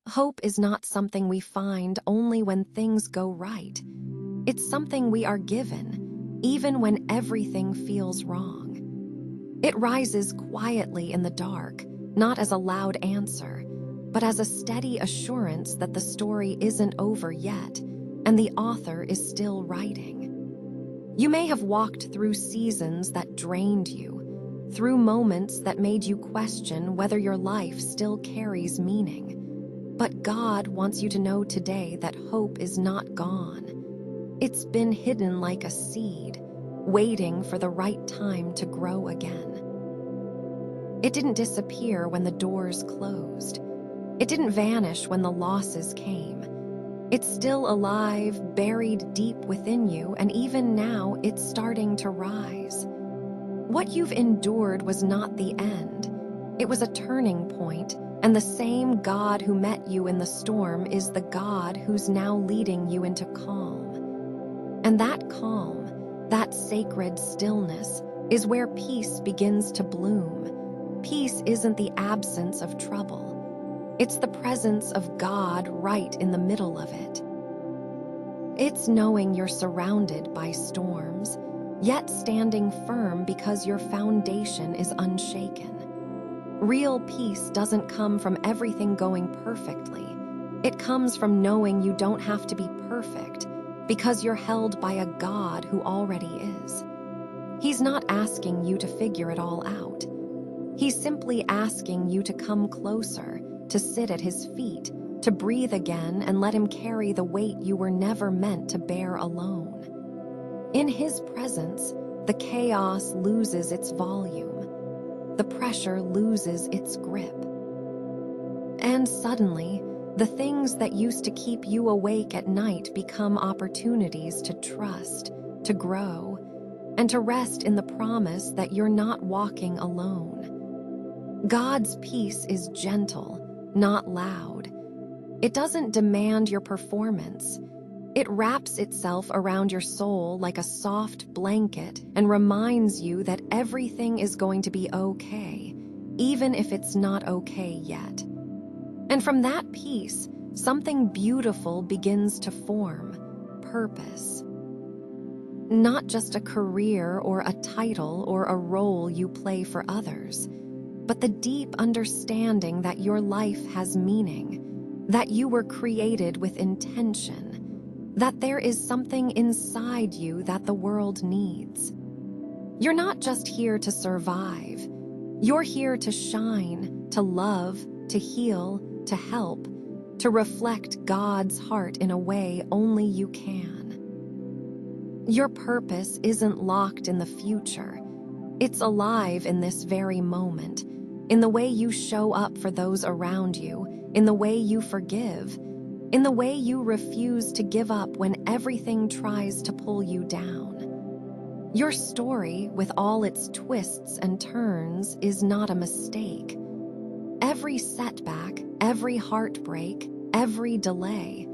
Hope is not something we find only when things go right. It's something we are given, even when everything feels wrong. It rises quietly in the dark, not as a loud answer, but as a steady assurance that the story isn't over yet, and the author is still writing. You may have walked through seasons that drained you, through moments that made you question whether your life still carries meaning. But God wants you to know today that hope is not gone. It's been hidden like a seed, waiting for the right time to grow again. It didn't disappear when the doors closed. It didn't vanish when the losses came. It's still alive, buried deep within you, and even now it's starting to rise. What you've endured was not the end. It was a turning point, and the same God who met you in the storm is the God who's now leading you into calm. And that calm, that sacred stillness, is where peace begins to bloom. Peace isn't the absence of trouble. It's the presence of God right in the middle of it. It's knowing you're surrounded by storms, yet standing firm because your foundation is unshaken. Real peace doesn't come from everything going perfectly. It comes from knowing you don't have to be perfect because you're held by a God who already is. He's not asking you to figure it all out. He's simply asking you to come closer, to sit at his feet, to breathe again and let him carry the weight you were never meant to bear alone. In his presence, the chaos loses its volume. The pressure loses its grip. And suddenly, the things that used to keep you awake at night become opportunities to trust, to grow, and to rest in the promise that you're not walking alone. God's peace is gentle, not loud. It doesn't demand your performance. It wraps itself around your soul like a soft blanket and reminds you that everything is going to be okay, even if it's not okay yet. And from that peace, something beautiful begins to form: purpose. Not just a career or a title or a role you play for others, but the deep understanding that your life has meaning, that you were created with intention, that there is something inside you that the world needs. You're not just here to survive. You're here to shine, to love, to heal, to help, to reflect God's heart in a way only you can. Your purpose isn't locked in the future. It's alive in this very moment, in the way you show up for those around you, in the way you forgive, in the way you refuse to give up when everything tries to pull you down. Your story, with all its twists and turns, is not a mistake. Every setback, every heartbreak, every delay,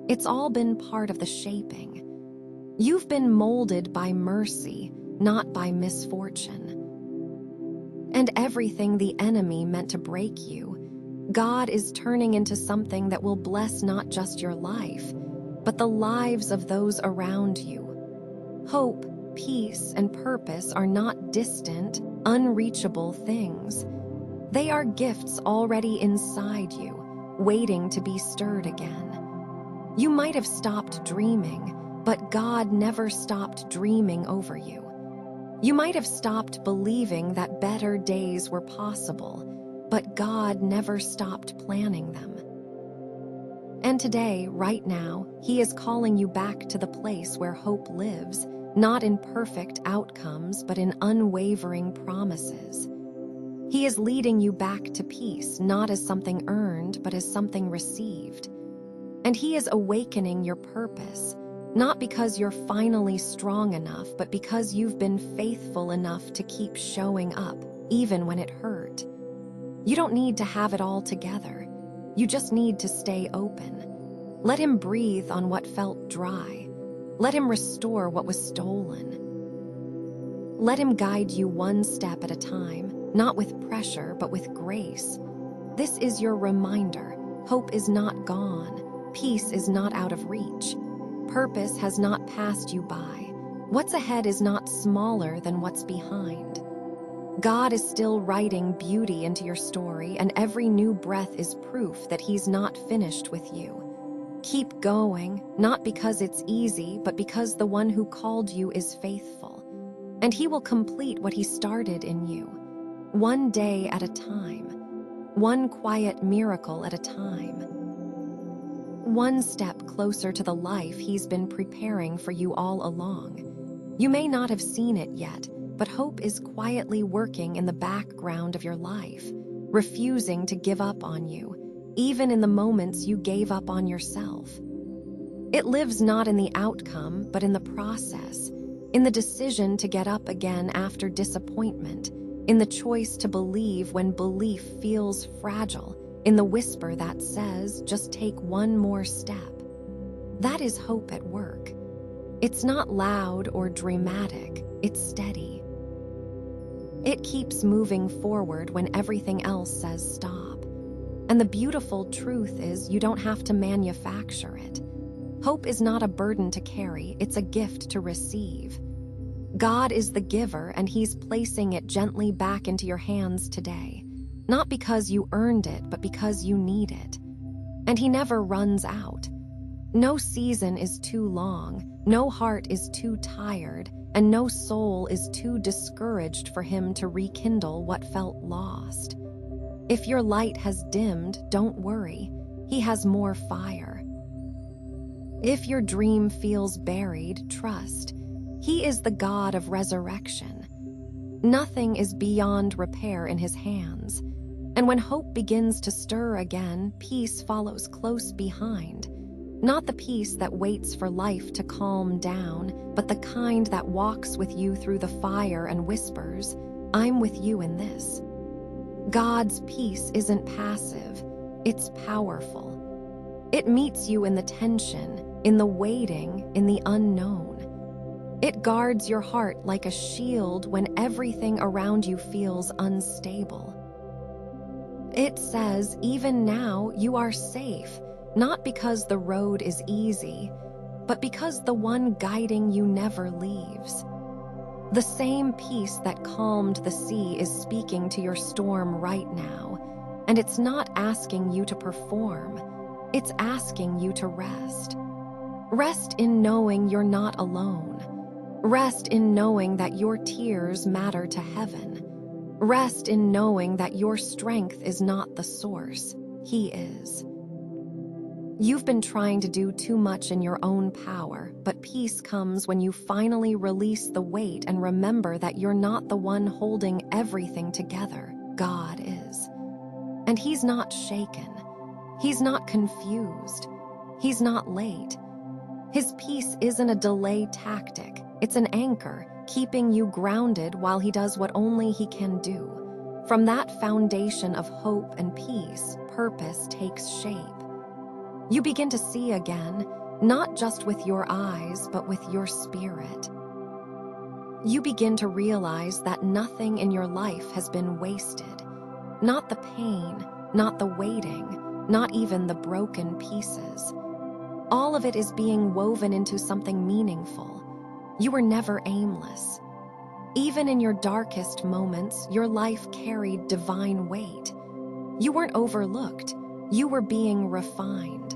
it's all been part of the shaping. You've been molded by mercy, not by misfortune. And everything the enemy meant to break you, God is turning into something that will bless not just your life, but the lives of those around you. Hope, peace, and purpose are not distant, unreachable things. They are gifts already inside you, waiting to be stirred again. You might have stopped dreaming, but God never stopped dreaming over you. You might have stopped believing that better days were possible, but God never stopped planning them. And today, right now, He is calling you back to the place where hope lives, not in perfect outcomes, but in unwavering promises. He is leading you back to peace, not as something earned, but as something received. And He is awakening your purpose, not because you're finally strong enough, but because you've been faithful enough to keep showing up, even when it hurt. You don't need to have it all together. You just need to stay open. Let Him breathe on what felt dry. Let Him restore what was stolen. Let Him guide you one step at a time, not with pressure, but with grace. This is your reminder. Hope is not gone. Peace is not out of reach. Purpose has not passed you by. What's ahead is not smaller than what's behind. God is still writing beauty into your story, and every new breath is proof that He's not finished with you. Keep going, not because it's easy, but because the one who called you is faithful. And He will complete what He started in you, one day at a time, one quiet miracle at a time, one step closer to the life He's been preparing for you all along. You may not have seen it yet, but hope is quietly working in the background of your life, refusing to give up on you, even in the moments you gave up on yourself. It lives not in the outcome, but in the process, in the decision to get up again after disappointment, in the choice to believe when belief feels fragile, in the whisper that says, just take one more step. That is hope at work. It's not loud or dramatic, it's steady. It keeps moving forward when everything else says stop. And the beautiful truth is you don't have to manufacture it. Hope is not a burden to carry, it's a gift to receive. God is the giver, and He's placing it gently back into your hands today. Not because you earned it, but because you need it. And He never runs out. No season is too long, no heart is too tired, and no soul is too discouraged for Him to rekindle what felt lost. If your light has dimmed, don't worry. He has more fire. If your dream feels buried, trust. He is the God of resurrection. Nothing is beyond repair in His hands. And when hope begins to stir again, peace follows close behind. Not the peace that waits for life to calm down, but the kind that walks with you through the fire and whispers, I'm with you in this. God's peace isn't passive, it's powerful. It meets you in the tension, in the waiting, in the unknown. It guards your heart like a shield when everything around you feels unstable. It says, even now you are safe, not because the road is easy, but because the one guiding you never leaves. The same peace that calmed the sea is speaking to your storm right now, and it's not asking you to perform, it's asking you to rest. Rest in knowing you're not alone. Rest in knowing that your tears matter to heaven. Rest in knowing that your strength is not the source, He is. You've been trying to do too much in your own power, but peace comes when you finally release the weight and remember that you're not the one holding everything together. God is. And He's not shaken. He's not confused. He's not late. His peace isn't a delay tactic. It's an anchor, keeping you grounded while He does what only He can do. From that foundation of hope and peace, purpose takes shape. You begin to see again, not just with your eyes, but with your spirit. You begin to realize that nothing in your life has been wasted. Not the pain, not the waiting, not even the broken pieces. All of it is being woven into something meaningful. You were never aimless. Even in your darkest moments, your life carried divine weight. You weren't overlooked. You were being refined.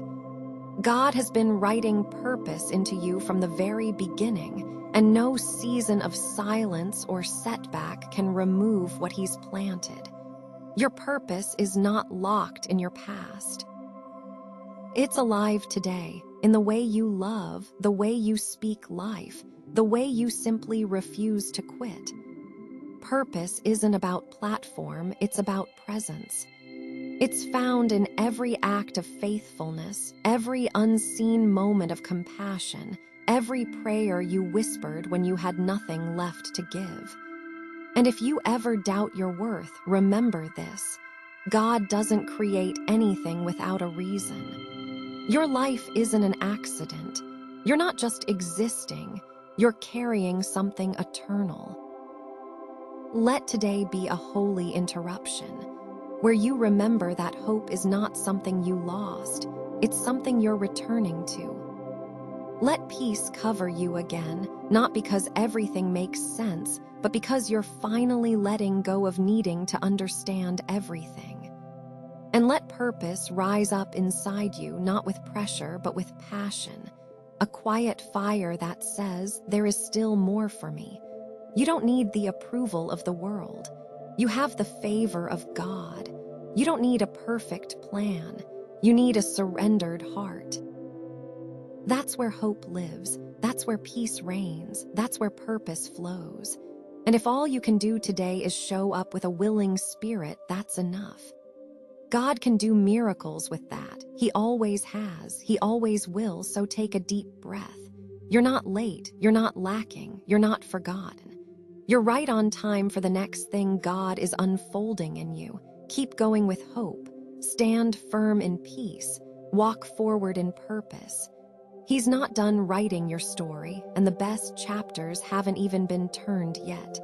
God has been writing purpose into you from the very beginning, and no season of silence or setback can remove what He's planted. Your purpose is not locked in your past. It's alive today, in the way you love, the way you speak life, the way you simply refuse to quit. Purpose isn't about platform, it's about presence. It's found in every act of faithfulness, every unseen moment of compassion, every prayer you whispered when you had nothing left to give. And if you ever doubt your worth, remember this: God doesn't create anything without a reason. Your life isn't an accident. You're not just existing, you're carrying something eternal. Let today be a holy interruption. where you remember that hope is not something you lost, it's something you're returning to. Let peace cover you again, not because everything makes sense, but because you're finally letting go of needing to understand everything. And let purpose rise up inside you, not with pressure, but with passion. A quiet fire that says, there is still more for me. You don't need the approval of the world. You have the favor of God. You don't need a perfect plan. You need a surrendered heart. That's where hope lives. That's where peace reigns. That's where purpose flows. And if all you can do today is show up with a willing spirit, that's enough. God can do miracles with that. He always has. He always will, so take a deep breath. You're not late. You're not lacking. You're not forgotten. You're right on time for the next thing God is unfolding in you. Keep going with hope. Stand firm in peace. Walk forward in purpose. He's not done writing your story, and the best chapters haven't even been turned yet.